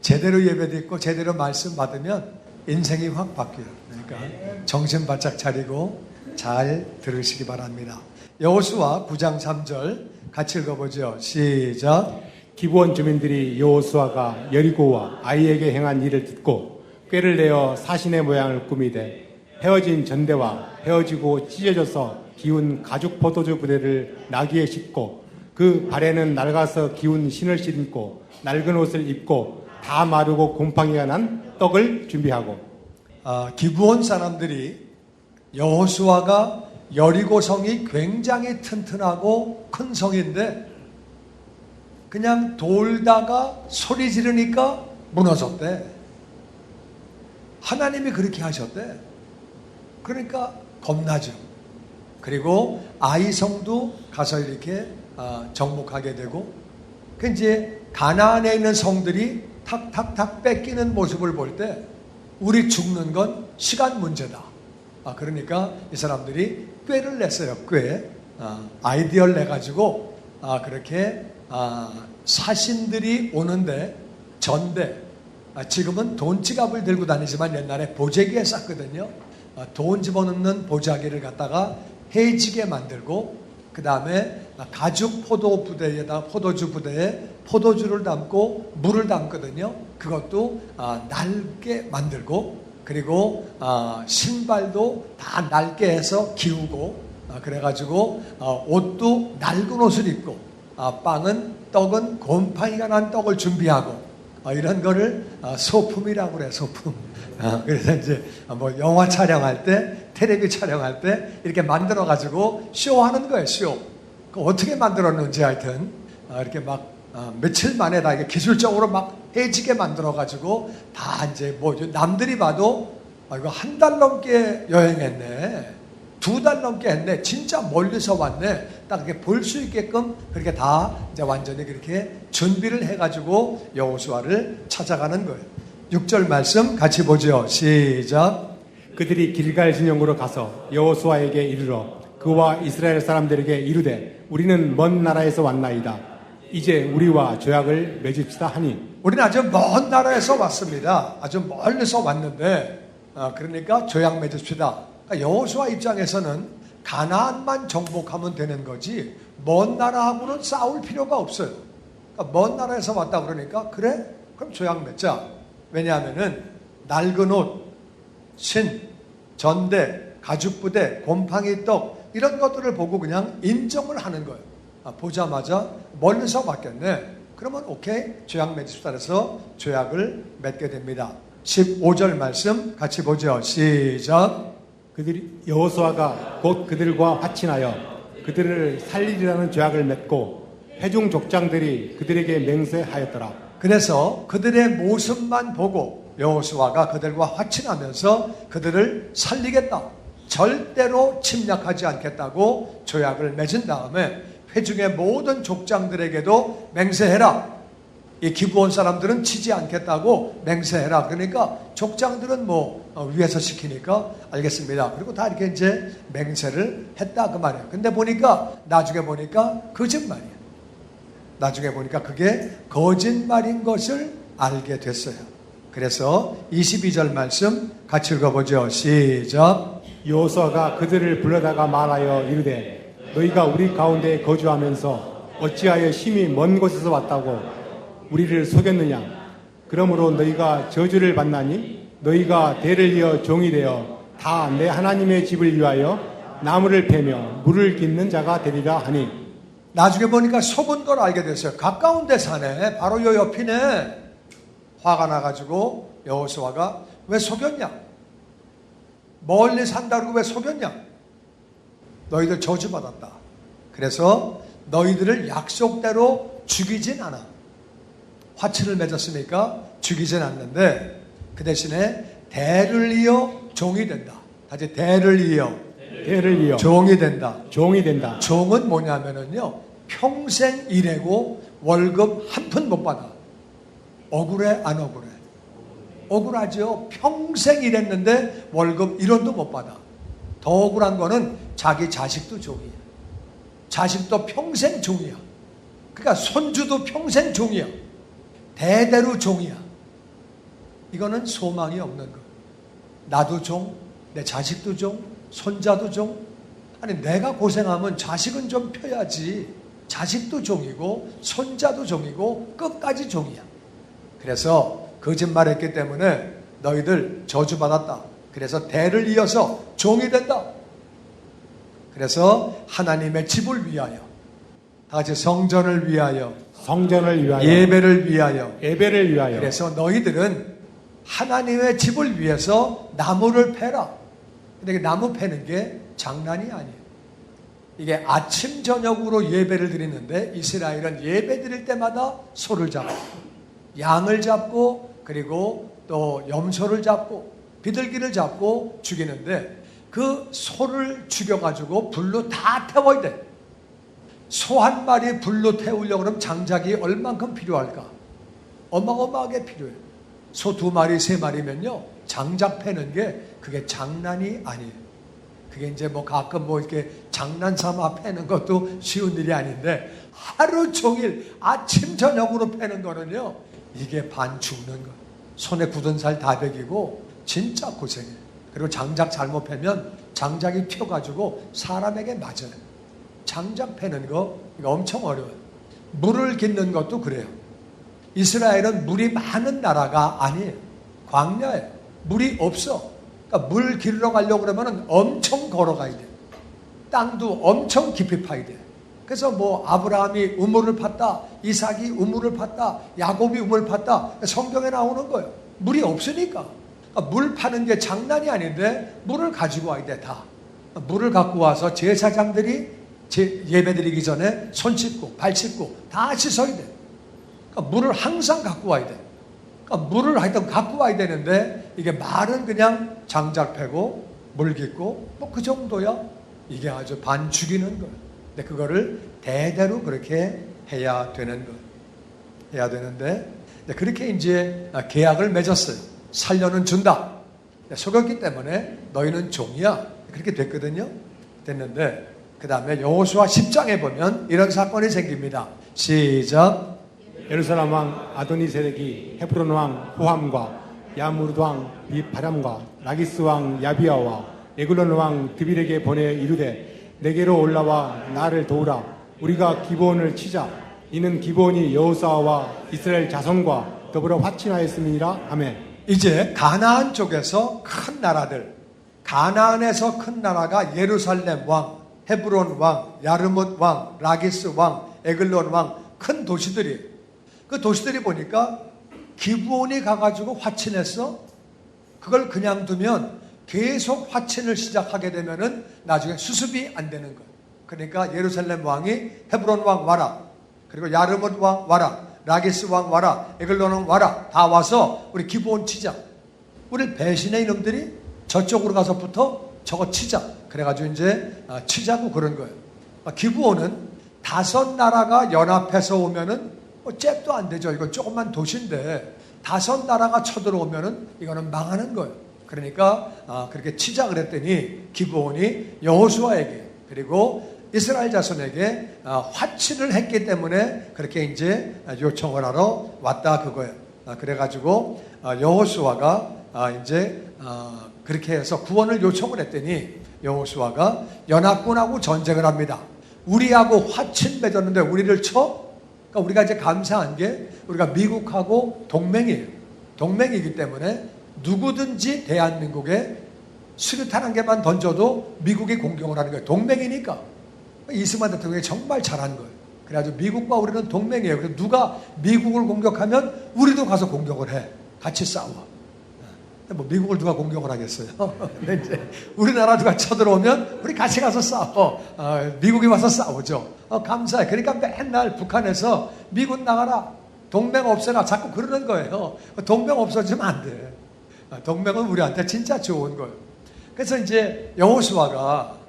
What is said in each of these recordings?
제대로 예배 듣고 제대로 말씀 받으면 인생이 확 바뀌어요. 그러니까 정신 바짝 차리고 잘 들으시기 바랍니다. 여호수아 9장 3절 같이 읽어보죠. 시작. 기브온 주민들이 여호수아가 여리고와 아이에게 행한 일을 듣고 꾀를 내어 사신의 모양을 꾸미되 헤어진 전대와 헤어지고 찢어져서 기운 가죽 포도주 부대를 나귀에 싣고 그 발에는 낡아서 기운 신을 신고 낡은 옷을 입고 다 마르고 곰팡이가 난 떡을 준비하고. 기브온 사람들이 여호수아가 여리고 성이 굉장히 튼튼하고 큰 성인데 그냥 돌다가 소리 지르니까 무너졌대. 하나님이 그렇게 하셨대. 그러니까 겁나죠. 그리고 아이성도 가서 이렇게 정복하게 되고, 그 이제 가나안에 있는 성들이 탁탁탁 뺏기는 모습을 볼 때 우리 죽는 건 시간 문제다. 그러니까 이 사람들이 꾀를 냈어요. 꾀. 아이디어를 내가지고 그렇게 사신들이 오는데 전대, 지금은 돈 지갑을 들고 다니지만 옛날에 보재기에 쌌거든요. 돈 집어넣는 보자기를 갖다가 해지게 만들고 그 다음에 가죽 포도 부대에다 포도주 부대에 포도주를 담고 물을 담거든요. 그것도 낡게 만들고, 그리고 신발도 다 낡게 해서 기우고, 그래가지고 옷도 낡은 옷을 입고, 떡은 곰팡이가 난 떡을 준비하고, 이런 거를 소품이라고 그래. 소품. 그래서 이제 뭐 영화 촬영할 때, 텔레비 촬영할 때 이렇게 만들어 가지고 쇼하는 거예요. 쇼. 그 어떻게 만들었는지 하여튼 이렇게 막 며칠 만에 다 이게 기술적으로 막 해지게 만들어 가지고 다 이제 뭐 남들이 봐도 이거 한 달 넘게 여행했네, 2달 넘게 했네, 진짜 멀리서 왔네, 딱 이렇게 볼 수 있게끔 그렇게 다 이제 완전히 그렇게 준비를 해가지고 여호수아를 찾아가는 거예요. 6절 말씀 같이 보죠. 시작. 그들이 길갈 진영으로 가서 여호수아에게 이르러 그와 이스라엘 사람들에게 이르되 우리는 먼 나라에서 왔나이다. 이제 우리와 조약을 맺읍시다 하니. 우리는 아주 먼 나라에서 왔습니다. 아주 멀리서 왔는데 그러니까 조약 맺읍시다. 그러니까 여호수아 입장에서는 가나안만 정복하면 되는 거지 먼 나라하고는 싸울 필요가 없어요. 그러니까 먼 나라에서 왔다 그러니까 그래? 그럼 조약 맺자. 왜냐하면은 낡은 옷, 신, 전대, 가죽부대, 곰팡이 떡 이런 것들을 보고 그냥 인정을 하는 거예요. 보자마자 멀리서 왔겠네. 그러면 오케이, 조약 맺읍시다 해서 조약을 맺게 됩니다. 15절 말씀 같이 보죠. 시작. 그들이 여호수아가 곧 그들과 화친하여 그들을 살리리라는 조약을 맺고 회중 족장들이 그들에게 맹세하였더라. 그래서 그들의 모습만 보고 여호수아가 그들과 화친하면서 그들을 살리겠다, 절대로 침략하지 않겠다고 조약을 맺은 다음에 회중의 모든 족장들에게도 맹세해라. 이 기브온 사람들은 치지 않겠다고 맹세해라. 그러니까 족장들은 위에서 시키니까 알겠습니다. 그리고 다 이렇게 이제 맹세를 했다 그 말이에요. 근데 나중에 보니까 거짓말이에요. 나중에 보니까 그게 거짓말인 것을 알게 됐어요. 그래서 22절 말씀 같이 읽어보죠. 시작. 여호수아가 그들을 불러다가 말하여 이르되 너희가 우리 가운데 거주하면서 어찌하여 심히 먼 곳에서 왔다고 우리를 속였느냐. 그러므로 너희가 저주를 받나니 너희가 대를 이어 종이 되어 다 내 하나님의 집을 위하여 나무를 패며 물을 깃는 자가 되리라 하니. 나중에 보니까 속은 걸 알게 됐어요. 가까운 데 사네. 바로 요 옆이네. 화가 나가지고 여호수아가 왜 속였냐? 멀리 산다고 왜 속였냐? 너희들 저주받았다. 그래서 너희들을 약속대로 죽이진 않아. 화친을 맺었으니까 죽이진 않는데 그 대신에 대를 이어 종이 된다. 다시 대를 이어 종이 된다. 종이 된다. 종은 뭐냐면은요, 평생 일하고 월급 한 푼 못 받아. 억울해 안 억울해? 억울하죠. 평생 일했는데 월급 1원도 못 받아. 더 억울한 거는 자기 자식도 종이야. 자식도 평생 종이야. 그러니까 손주도 평생 종이야. 대대로 종이야. 이거는 소망이 없는 거. 나도 종, 내 자식도 종, 손자도 종. 아니 내가 고생하면 자식은 좀 펴야지. 자식도 종이고 손자도 종이고 끝까지 종이야. 그래서 거짓말했기 때문에 너희들 저주받았다. 그래서 대를 이어서 종이 된다. 그래서 하나님의 집을 위하여, 다 같이 성전을 위하여, 성전을 위하여, 예배를 위하여, 예배를 위하여. 그래서 너희들은 하나님의 집을 위해서 나무를 패라. 근데 나무 패는 게 장난이 아니에요. 이게 아침 저녁으로 예배를 드리는데 이스라엘은 예배 드릴 때마다 소를 잡고 양을 잡고 그리고 또 염소를 잡고 비둘기를 잡고 죽이는데 그 소를 죽여가지고 불로 다 태워야 돼. 소 한 마리 불로 태우려고 그러면 장작이 얼만큼 필요할까? 어마어마하게 필요해요. 소 2마리, 3마리면요. 장작 패는 게 그게 장난이 아니에요. 그게 이제 뭐 가끔 뭐 이렇게 장난삼아 패는 것도 쉬운 일이 아닌데 하루 종일 아침 저녁으로 패는 거는요. 이게 반 죽는 거예요. 손에 굳은 살 다 베기고 진짜 고생해요. 그리고 장작 잘못 패면 장작이 튀어가지고 사람에게 맞아요. 장작 패는 거 이거 엄청 어려워요. 물을 깃는 것도 그래요. 이스라엘은 물이 많은 나라가 아니에요. 광야예요. 물이 없어. 그러니까 물 기르러 가려고 그러면 엄청 걸어가야 돼. 땅도 엄청 깊이 파야 돼. 그래서 뭐 아브라함이 우물을 팠다, 이삭이 우물을 팠다, 야곱이 우물을 팠다. 성경에 나오는 거예요. 물이 없으니까. 그러니까 물 파는 게 장난이 아닌데 물을 가지고 와야 돼 다. 물을 갖고 와서 제사장들이 예배드리기 전에 손 씻고 발 씻고 다 씻어야 돼. 그러니까 물을 항상 갖고 와야 돼. 그러니까 물을 하여튼 갖고 와야 되는데 이게 말은 그냥 장작 패고 물 깃고 뭐 그 정도야. 이게 아주 반 죽이는 거예요. 근데 그거를 대대로 그렇게 해야 되는 거예요. 해야 되는데 그렇게 이제 계약을 맺었어요. 살려는 준다. 속였기 때문에 너희는 종이야. 그렇게 됐거든요. 됐는데 그 다음에 여호수아 10장에 보면 이런 사건이 생깁니다. 시작. 예루살렘 왕 아도니세덱이 헤브론 왕 호함과 야무르드 왕 비바람과 라기스 왕 야비아와 에글론 왕 드빌에게 보내 이르되 내게로 올라와 나를 도우라. 우리가 기브온을 치자. 이는 기브온이 여호수아와 이스라엘 자손과 더불어 화친하였음이니라. 아멘. 이제 가나안 쪽에서 큰 나라들, 가나안에서 큰 나라가 예루살렘 왕, 헤브론 왕, 야르뭇 왕, 라기스 왕, 에글론 왕, 큰 도시들이에요. 그 도시들이 보니까 기브온이 가가지고 화친했어. 그걸 그냥 두면 계속 화친을 시작하게 되면은 나중에 수습이 안 되는 거예요. 그러니까 예루살렘 왕이 헤브론 왕 와라. 그리고 야르뭇 왕 와라. 라기스 왕 와라. 에글론 왕 와라. 다 와서 우리 기브온 치자. 우리 배신의 이놈들이 저쪽으로 가서부터 저거 치자. 그래가지고 이제 치자고 그런 거예요. 기브온은 5 나라가 연합해서 오면은 잽도 안 되죠. 이거 조그만 도시인데 5 나라가 쳐들어오면은 이거는 망하는 거예요. 그러니까 그렇게 치자 그랬더니 기브온이 여호수아에게 그리고 이스라엘 자손에게 화친을 했기 때문에 그렇게 이제 요청을 하러 왔다 그거예요. 그래가지고 여호수아가 이제 그렇게 해서 구원을 요청을 했더니 여호수아가 연합군하고 전쟁을 합니다. 우리하고 화친 맺었는데 우리를 쳐? 그러니까 우리가 이제 감사한 게 우리가 미국하고 동맹이에요. 동맹이기 때문에 누구든지 대한민국에 수류탄 한 개만 던져도 미국이 공격을 하는 거예요. 동맹이니까. 이승만 대통령이 정말 잘한 거예요. 그래가지고 미국과 우리는 동맹이에요. 그래서 누가 미국을 공격하면 우리도 가서 공격을 해. 같이 싸워. 뭐 미국을 누가 공격을 하겠어요. 근데 이제 우리나라 누가 쳐들어오면 우리 같이 가서 싸워. 미국이 와서 싸우죠. 감사해. 그러니까 맨날 북한에서 미군 나가라. 동맹 없애라. 자꾸 그러는 거예요. 동맹 없어지면 안 돼. 동맹은 우리한테 진짜 좋은 거예요. 그래서 이제 여호수아가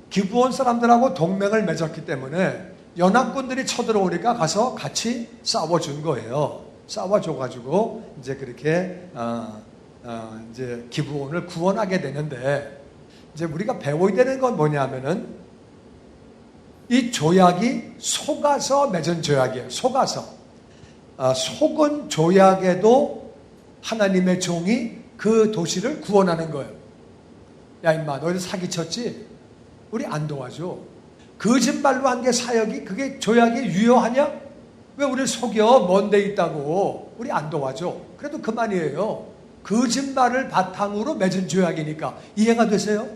기브온 사람들하고 동맹을 맺었기 때문에 연합군들이 쳐들어오니까 가서 같이 싸워준 거예요. 싸워줘가지고 이제 그렇게 이제 기브온을 구원하게 되는데 이제 우리가 배워야 되는 건 뭐냐면은 이 조약이 속아서 맺은 조약이에요. 속아서 속은 조약에도 하나님의 종이 그 도시를 구원하는 거예요. 야 임마 너희들 사기쳤지? 우리 안 도와줘. 거짓말로 한 게 사역이 그게 조약이 유효하냐? 왜 우리를 속여? 먼 데 있다고. 우리 안 도와줘. 그래도 그만이에요. 거짓말을 바탕으로 맺은 조약이니까 이해가 되세요?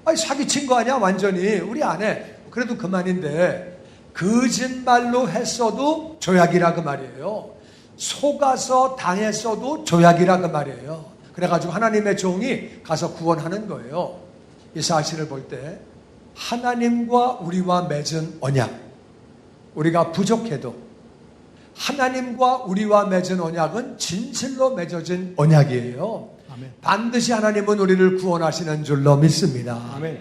아니 사기친 거 아니야 완전히. 우리 안 해. 그래도 그만인데 거짓말로 했어도 조약이라 그 말이에요. 속아서 당했어도 조약이라 그 말이에요. 그래가지고 하나님의 종이 가서 구원하는 거예요. 이 사실을 볼 때 하나님과 우리와 맺은 언약, 우리가 부족해도 하나님과 우리와 맺은 언약은 진실로 맺어진 언약이에요. 아멘. 반드시 하나님은 우리를 구원하시는 줄로 믿습니다. 아멘.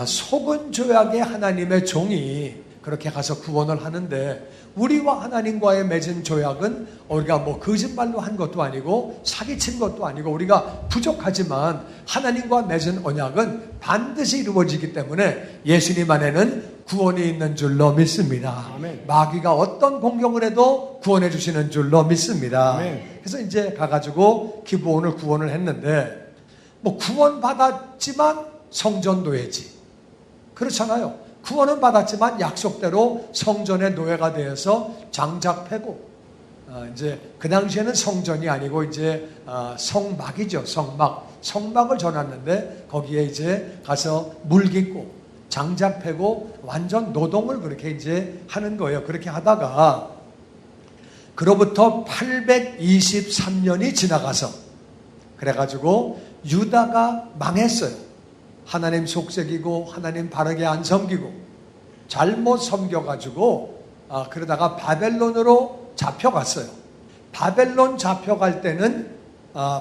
속은 조약의 하나님의 종이 그렇게 가서 구원을 하는데 우리와 하나님과의 맺은 조약은 우리가 뭐 거짓말로 한 것도 아니고 사기친 것도 아니고 우리가 부족하지만 하나님과 맺은 언약은 반드시 이루어지기 때문에 예수님 안에는 구원이 있는 줄로 믿습니다. 아멘. 마귀가 어떤 공격을 해도 구원해 주시는 줄로 믿습니다. 아멘. 그래서 이제 가가지고 기브온을 구원을 했는데 뭐 구원 받았지만 성전 노예지. 그렇잖아요. 구원은 받았지만 약속대로 성전의 노예가 되어서 장작 패고 이제 그 당시에는 성전이 아니고 이제 성막이죠. 성막을 전했는데 거기에 이제 가서 물 깃고 장작 패고 완전 노동을 그렇게 이제 하는 거예요. 그렇게 하다가 그로부터 823년이 지나가서 그래가지고 유다가 망했어요. 하나님 속색이고 하나님 바르게 안 섬기고 잘못 섬겨가지고 그러다가 바벨론으로 잡혀갔어요. 바벨론 잡혀갈 때는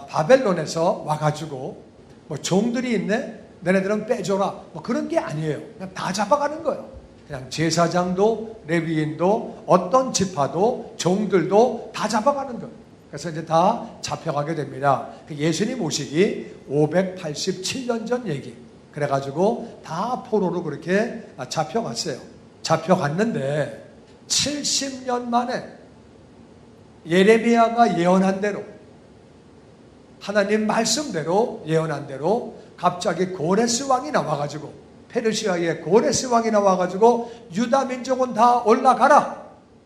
바벨론에서 와가지고 뭐 종들이 있네? 너네들은 빼줘라 뭐 그런 게 아니에요. 그냥 다 잡아가는 거예요. 그냥 제사장도 레위인도 어떤 지파도 종들도 다 잡아가는 거예요. 그래서 이제 다 잡혀가게 됩니다. 예수님 오시기 587년 전 얘기. 그래가지고 다 포로로 그렇게 잡혀갔어요. 잡혀갔는데 70년 만에 예레미야가 예언한 대로 하나님 말씀대로 예언한 대로 갑자기 고레스 왕이 나와가지고 페르시아의 고레스 왕이 나와가지고 유다 민족은 다 올라가라.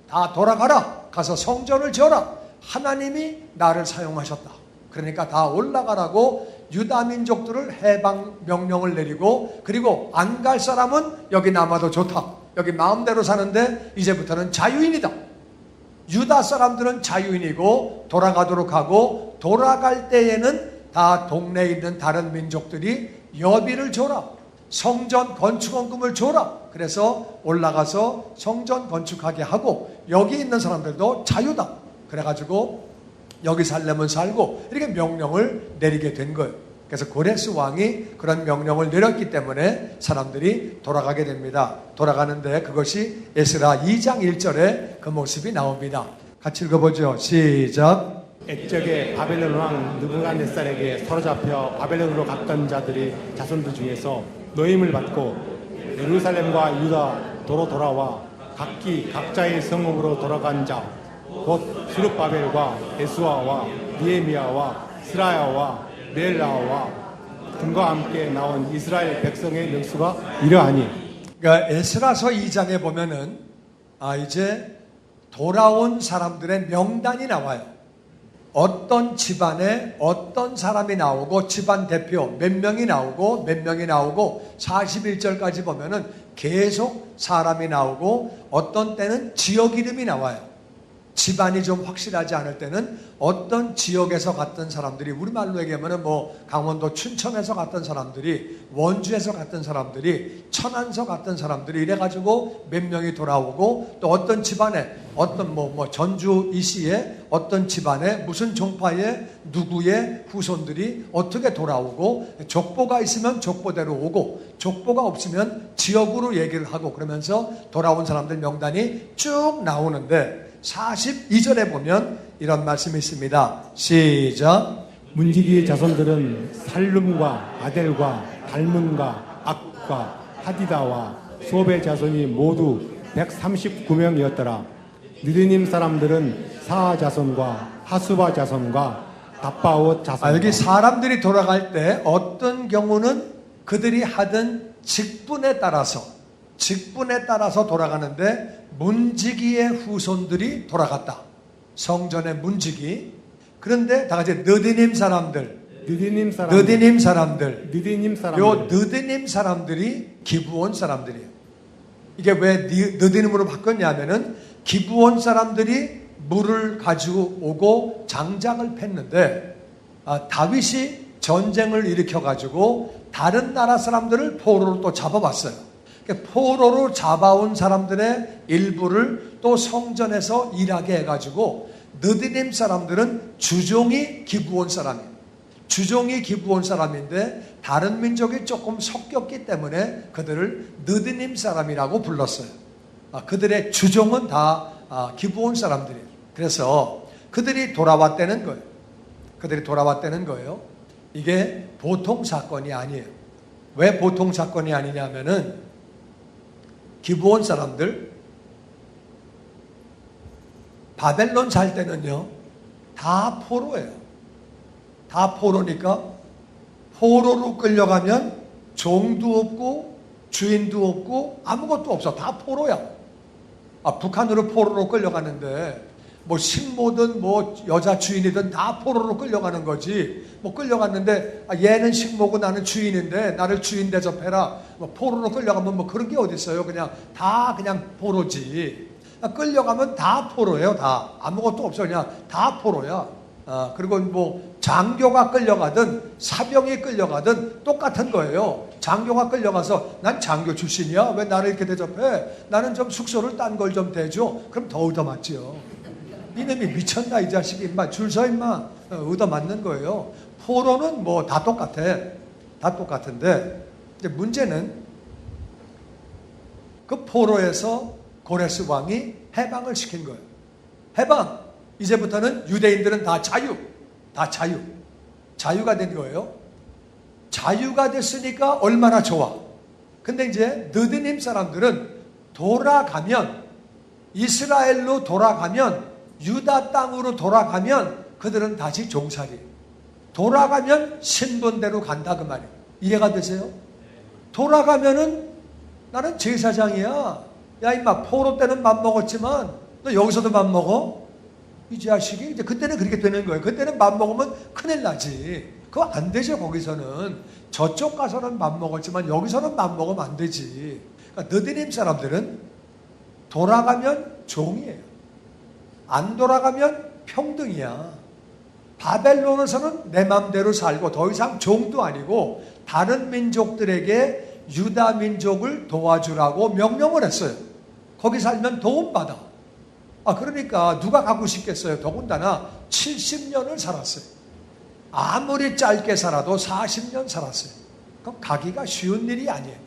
다 돌아가라. 가서 성전을 지어라. 하나님이 나를 사용하셨다. 그러니까 다 올라가라고 유다 민족들을 해방 명령을 내리고 그리고 안 갈 사람은 여기 남아도 좋다. 여기 마음대로 사는데 이제부터는 자유인이다. 유다 사람들은 자유인이고 돌아가도록 하고 돌아갈 때에는 다 동네에 있는 다른 민족들이 여비를 줘라. 성전 건축원금을 줘라. 그래서 올라가서 성전 건축하게 하고 여기 있는 사람들도 자유다. 그래가지고 여기 살려면 살고 이렇게 명령을 내리게 된 거예요. 그래서 고레스 왕이 그런 명령을 내렸기 때문에 사람들이 돌아가게 됩니다. 돌아가는데 그것이 에스라 2장 1절에 그 모습이 나옵니다. 같이 읽어보죠. 시작. 옛적에 바벨론 왕 느부갓네살에게 사로잡혀 바벨론으로 갔던 자들이 자손들 중에서 노임을 받고 예루살렘과 유다 도로 돌아와 각기 각자의 성읍으로 돌아간 자 곧 스룹바벨과 에스와와 니에미야와 스라야와 넬라와 등과 함께 나온 이스라엘 백성의 명수가 이러하니. 그러니까 에스라서 2장에 보면은 이제 돌아온 사람들의 명단이 나와요. 어떤 집안에 어떤 사람이 나오고 집안 대표 몇 명이 나오고 41절까지 보면은 계속 사람이 나오고 어떤 때는 지역 이름이 나와요. 집안이 좀 확실하지 않을 때는 어떤 지역에서 갔던 사람들이 우리말로 얘기하면 뭐 강원도 춘천에서 갔던 사람들이 원주에서 갔던 사람들이 천안서 갔던 사람들이 이래가지고 몇 명이 돌아오고 또 어떤 집안에 어떤 뭐 전주 이시에 어떤 집안에 무슨 종파의 누구의 후손들이 어떻게 돌아오고 족보가 있으면 족보대로 오고 족보가 없으면 지역으로 얘기를 하고 그러면서 돌아온 사람들 명단이 쭉 나오는데 42절에 보면 이런 말씀이 있습니다. 시작. 문지기의 자손들은 살룸과 아델과 달문과 악과 하디다와 소베 자손이 모두 139명이었더라. 느드님 사람들은 사하 자손과 하수바 자손과 답바옷 자손. 여기 사람들이 돌아갈 때 어떤 경우는 그들이 하던 직분에 따라서 돌아가는데 문지기의 후손들이 돌아갔다. 성전의 문지기. 그런데 다 같이 느디님 사람들. 요 느디님 사람들이 기브온 사람들이에요. 이게 왜 느디님으로 바꿨냐면은 기브온 사람들이 물을 가지고 오고 장작을 팼는데 다윗이 전쟁을 일으켜 가지고 다른 나라 사람들을 포로로 또 잡아왔어요. 포로로 잡아온 사람들의 일부를 또 성전에서 일하게 해가지고 느디님 사람들은 주종이 기브온 사람이에요. 주종이 기브온 사람인데 다른 민족이 조금 섞였기 때문에 그들을 느디님 사람이라고 불렀어요. 그들의 주종은 다 기브온 사람들이에요. 그래서 그들이 돌아왔다는 거예요. 이게 보통 사건이 아니에요. 왜 보통 사건이 아니냐면은 기브온 사람들 바벨론 살 때는요 다 포로예요. 다 포로니까 포로로 끌려가면 종도 없고 주인도 없고 아무것도 없어. 다 포로야. 북한으로 포로로 끌려가는데 뭐 식모든 뭐 여자 주인이든 다 포로로 끌려가는 거지. 뭐 끌려갔는데 얘는 식모고 나는 주인인데 나를 주인 대접해라. 뭐 포로로 끌려가면 뭐 그런 게 어디 있어요. 그냥 포로지. 끌려가면 다 포로예요. 다 아무것도 없어. 그냥 다 포로야. 그리고 뭐 장교가 끌려가든 사병이 끌려가든 똑같은 거예요. 장교가 끌려가서 난 장교 출신이야. 왜 나를 이렇게 대접해? 나는 좀 숙소를 딴 걸 좀 대줘. 그럼 더 얻어맞지요. 이놈이 미쳤나 이 자식이 임마 줄 서 임마 얻어맞는 거예요. 포로는 뭐 다 똑같아. 다 똑같은데 이제 문제는 그 포로에서 고레스 왕이 해방을 시킨 거예요. 해방. 이제부터는 유대인들은 다 자유가 된 거예요. 자유가 됐으니까 얼마나 좋아. 근데 이제 느디님 사람들은 이스라엘로 돌아가면 유다 땅으로 돌아가면 그들은 다시 종살이. 돌아가면 신분대로 간다 그 말이에요. 이해가 되세요? 돌아가면은 나는 제사장이야. 야 임마 포로 때는 맘 먹었지만 너 여기서도 맘 먹어? 이 자식이 이제 그때는 그렇게 되는 거예요. 그때는 맘 먹으면 큰일 나지. 그거 안 되죠. 거기서는 저쪽 가서는 맘 먹었지만 여기서는 맘 먹으면 안 되지. 그러니까 느디님 사람들은 돌아가면 종이에요. 안 돌아가면 평등이야. 바벨론에서는 내 맘대로 살고 더 이상 종도 아니고 다른 민족들에게 유다 민족을 도와주라고 명령을 했어요. 거기 살면 도움받아. 그러니까 누가 가고 싶겠어요. 더군다나 70년을 살았어요. 아무리 짧게 살아도 40년 살았어요. 그럼 가기가 쉬운 일이 아니에요.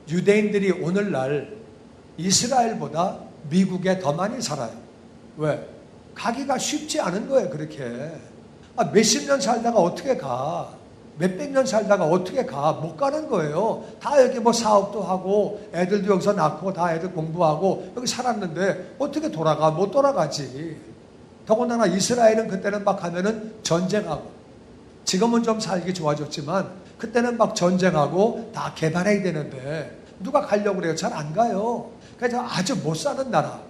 유대인들이 오늘날 이스라엘보다 미국에 더 많이 살아요. 왜? 가기가 쉽지 않은 거예요. 그렇게. 몇십 년 살다가 어떻게 가? 몇백 년 살다가 어떻게 가? 못 가는 거예요. 다 여기 뭐 사업도 하고 애들도 여기서 낳고 다 애들 공부하고 여기 살았는데 어떻게 돌아가? 못 돌아가지. 더군다나 이스라엘은 그때는 막 가면은 전쟁하고 지금은 좀 살기 좋아졌지만 그때는 막 전쟁하고 다 개발해야 되는데 누가 가려고 그래요? 잘 안 가요. 그래서 아주 못 사는 나라.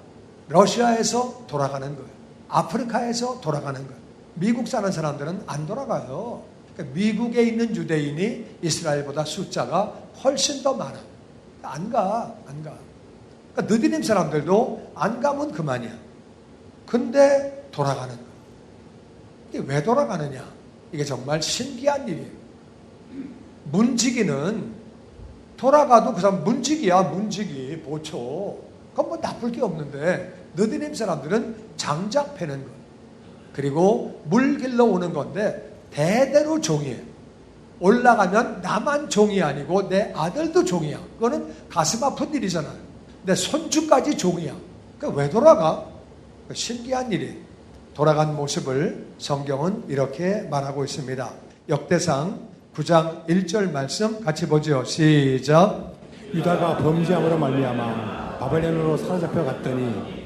러시아에서 돌아가는 거예요. 아프리카에서 돌아가는 거예요. 미국 사는 사람들은 안 돌아가요. 미국에 있는 유대인이 이스라엘보다 숫자가 훨씬 더 많아. 안 가. 그러니까 느디님 사람들도 안 가면 그만이야. 근데 돌아가는 거야. 이게 왜 돌아가느냐? 이게 정말 신기한 일이에요. 문지기는 돌아가도 그 사람 문지기야. 보초. 그건 뭐 나쁠 게 없는데 느디님 사람들은 장작 패는 거예요. 그리고 물 길러 오는 건데 대대로 종이에요. 올라가면 나만 종이 아니고 내 아들도 종이야. 그거는 가슴 아픈 일이잖아요. 내 손주까지 종이야. 그러니까 왜 돌아가? 신기한 일이에요. 돌아간 모습을 성경은 이렇게 말하고 있습니다. 역대상 9장 1절 말씀 같이 보죠. 시작. 유다가 범죄함으로 말미암아 바벨론으로 사로잡혀 갔더니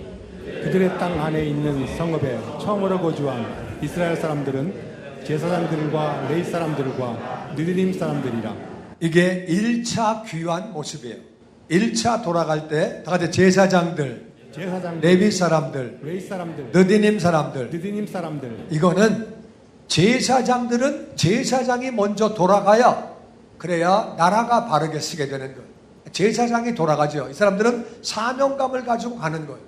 그들의 땅 안에 있는 성읍에 처음으로 거주한 이스라엘 사람들은 제사장들과 레위 사람들과 느디님 사람들이라. 이게 1차 귀환 모습이에요. 1차 돌아갈 때 다 같이 제사장들, 레위 사람들, 레위 사람들, 느디님 사람들. 느디님 사람들. 이거는 제사장들은 제사장이 먼저 돌아가야 그래야 나라가 바르게 쓰게 되는 거예요. 제사장이 돌아가죠. 이 사람들은 사명감을 가지고 가는 거예요.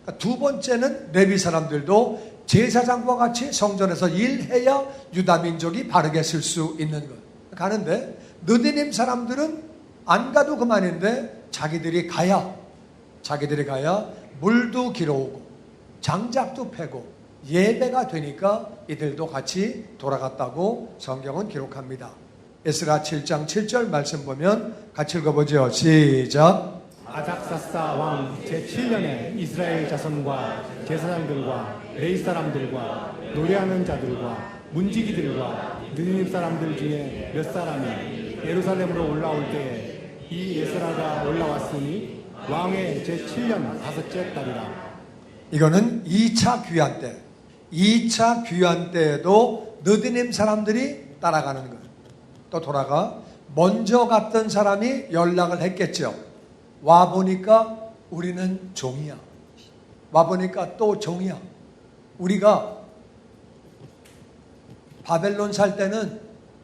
그러니까 두 번째는 레위 사람들도 제사장과 같이 성전에서 일해야 유다 민족이 바르게 쓸 수 있는 거예요. 가는데 느디님 사람들은 안 가도 그만인데 자기들이 가야 물도 길어오고 장작도 패고 예배가 되니까 이들도 같이 돌아갔다고 성경은 기록합니다. 에스라 7장 7절 말씀 보면 같이 읽어보죠. 시작. 아닥사스 왕 제7년에 이스라엘 자손과 제사장들과 레위 사람들과 노래하는 자들과 문지기들과 느디님 사람들 중에 몇 사람이 예루살렘으로 올라올 때에 이 에스라가 올라왔으니 왕의 제7년 다섯째 달이라. 이거는 2차 귀환 때. 2차 귀환 때에도 느디님 사람들이 따라가는 거예요. 또 돌아가 먼저 갔던 사람이 연락을 했겠죠. 와보니까 우리는 종이야. 와보니까 또 종이야. 우리가 바벨론 살 때는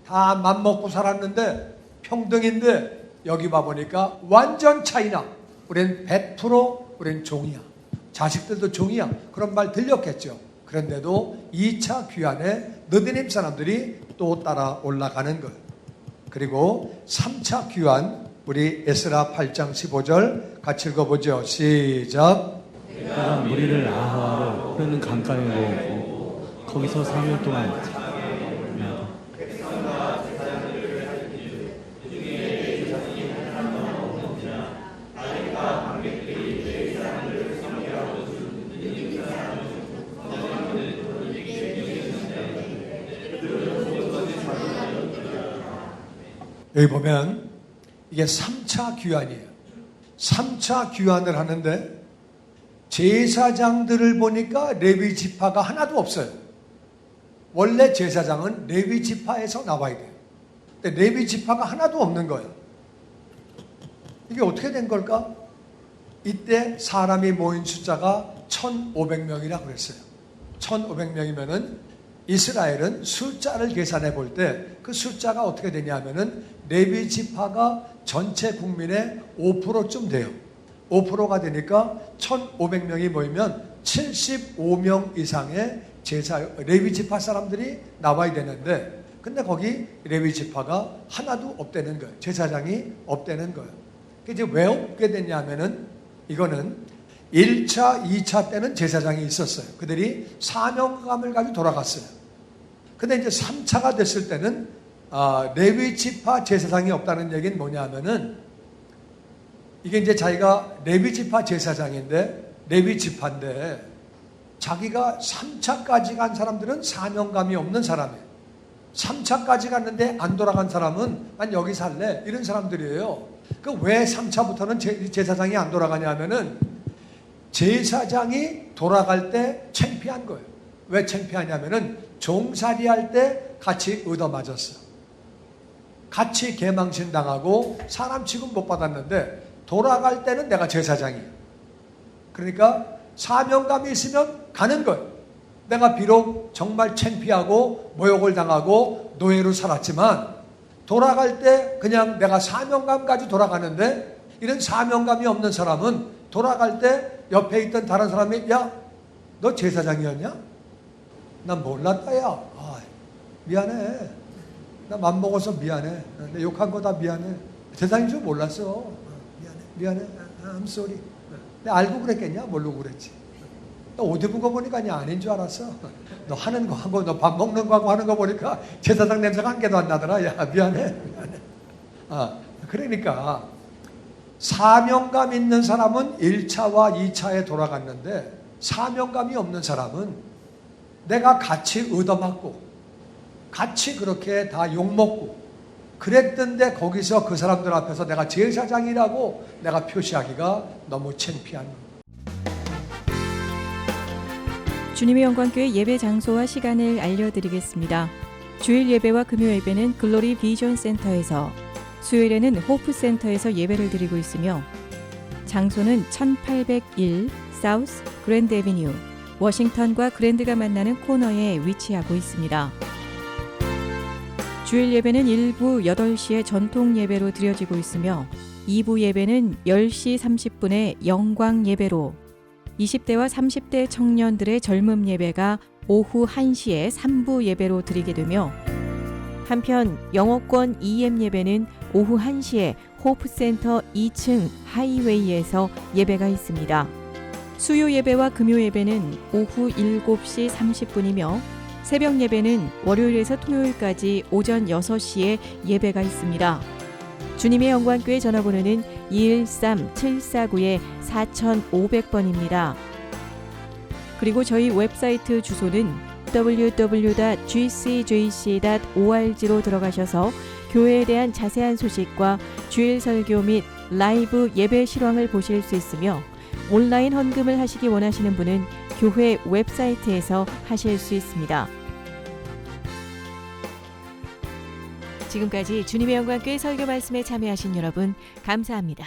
다 맘먹고 살았는데 평등인데 여기 와보니까 완전 차이나. 우린 100% 우린 종이야. 자식들도 종이야. 그런 말 들렸겠죠. 그런데도 2차 귀환에 느디님 사람들이 또 따라 올라가는 거예요. 그리고 3차 귀환 우리 에스라 8장 15절 같이 읽어보죠. 시작. 내가 무리를 아하와로 흐르는 강가에 모으고 거기서 3일 동안 여기 보면 이게 3차 귀환이에요. 3차 귀환을 하는데 제사장들을 보니까 레위 지파가 하나도 없어요. 원래 제사장은 레위 지파에서 나와야 돼요. 근데 레위 지파가 하나도 없는 거예요. 이게 어떻게 된 걸까? 이때 사람이 모인 숫자가 1,500명이라 그랬어요. 1,500명이면은 이스라엘은 숫자를 계산해 볼 때 그 숫자가 어떻게 되냐면은 레위 지파가 전체 국민의 5%쯤 돼요. 5%가 되니까 1,500명이 모이면 75명 이상의 레위 지파 사람들이 나와야 되는데 근데 거기 레위 지파가 하나도 없다는 거예요. 제사장이 없다는 거예요. 이제 왜 없게 됐냐면은 이거는 1차, 2차 때는 제사장이 있었어요. 그들이 사명감을 가지고 돌아갔어요. 근데 이제 3차가 됐을 때는 레위 지파 제사장이 없다는 얘기는 뭐냐면은 이게 이제 자기가 레위 지파 제사장인데 레위 지파인데 자기가 3차까지 간 사람들은 사명감이 없는 사람이에요. 3차까지 갔는데 안 돌아간 사람은 난 여기 살래 이런 사람들이에요. 그 왜 3차부터는 제사장이 안 돌아가냐면은 제사장이 돌아갈 때 창피한 거예요. 왜 창피하냐면은 종살이 할 때 같이 얻어맞았어. 같이 개망신 당하고 사람 취급 못 받았는데 돌아갈 때는 내가 제사장이에요. 그러니까 사명감이 있으면 가는 거예요. 내가 비록 정말 창피하고 모욕을 당하고 노예로 살았지만 돌아갈 때 그냥 내가 사명감까지 돌아가는데 이런 사명감이 없는 사람은 돌아갈 때 옆에 있던 다른 사람이 야, 너 제사장이었냐? 난 몰랐다 야. 미안해. 나 맘먹어서 미안해. 내 욕한 거 다 미안해. 제사장인 줄 몰랐어. 미안해. I'm sorry. 내가 알고 그랬겠냐? 모르고 그랬지. 너 옷 입은 거 보니까 아니 아닌 줄 알았어. 너 하는 거 하고 너 밥 먹는 거 하고 하는 거 보니까 제사장 냄새가 한 개도 안 나더라. 야 미안해. 그러니까 사명감 있는 사람은 1차와 2차에 돌아갔는데 사명감이 없는 사람은 내가 같이 얻어맞고 같이 그렇게 다 욕먹고 그랬던데 거기서 그 사람들 앞에서 내가 제사장이라고 내가 표시하기가 너무 창피한 거예요. 주님의 영광교회 예배 장소와 시간을 알려드리겠습니다. 주일 예배와 금요 예배는 글로리 비전 센터에서, 수요일에는 호프 센터에서 예배를 드리고 있으며 장소는 1801 사우스 그랜드 애비뉴, 워싱턴과 그랜드가 만나는 코너에 위치하고 있습니다. 주일 예배는 1부 8시에 전통 예배로 드려지고 있으며 2부 예배는 10시 30분에 영광 예배로, 20대와 30대 청년들의 젊음 예배가 오후 1시에 3부 예배로 드리게 되며, 한편 영어권 EM 예배는 오후 1시에 호프센터 2층 하이웨이에서 예배가 있습니다. 수요 예배와 금요 예배는 오후 7시 30분이며 새벽 예배는 월요일에서 토요일까지 오전 6시에 예배가 있습니다. 주님의 영광교회 전화번호는 213-749-4500번입니다. 그리고 저희 웹사이트 주소는 www.gcjc.org로 들어가셔서 교회에 대한 자세한 소식과 주일 설교 및 라이브 예배 실황을 보실 수 있으며, 온라인 헌금을 하시기 원하시는 분은 교회 웹사이트에서 하실 수 있습니다. 지금까지 주님의 영광교회 설교 말씀에 참여하신 여러분 감사합니다.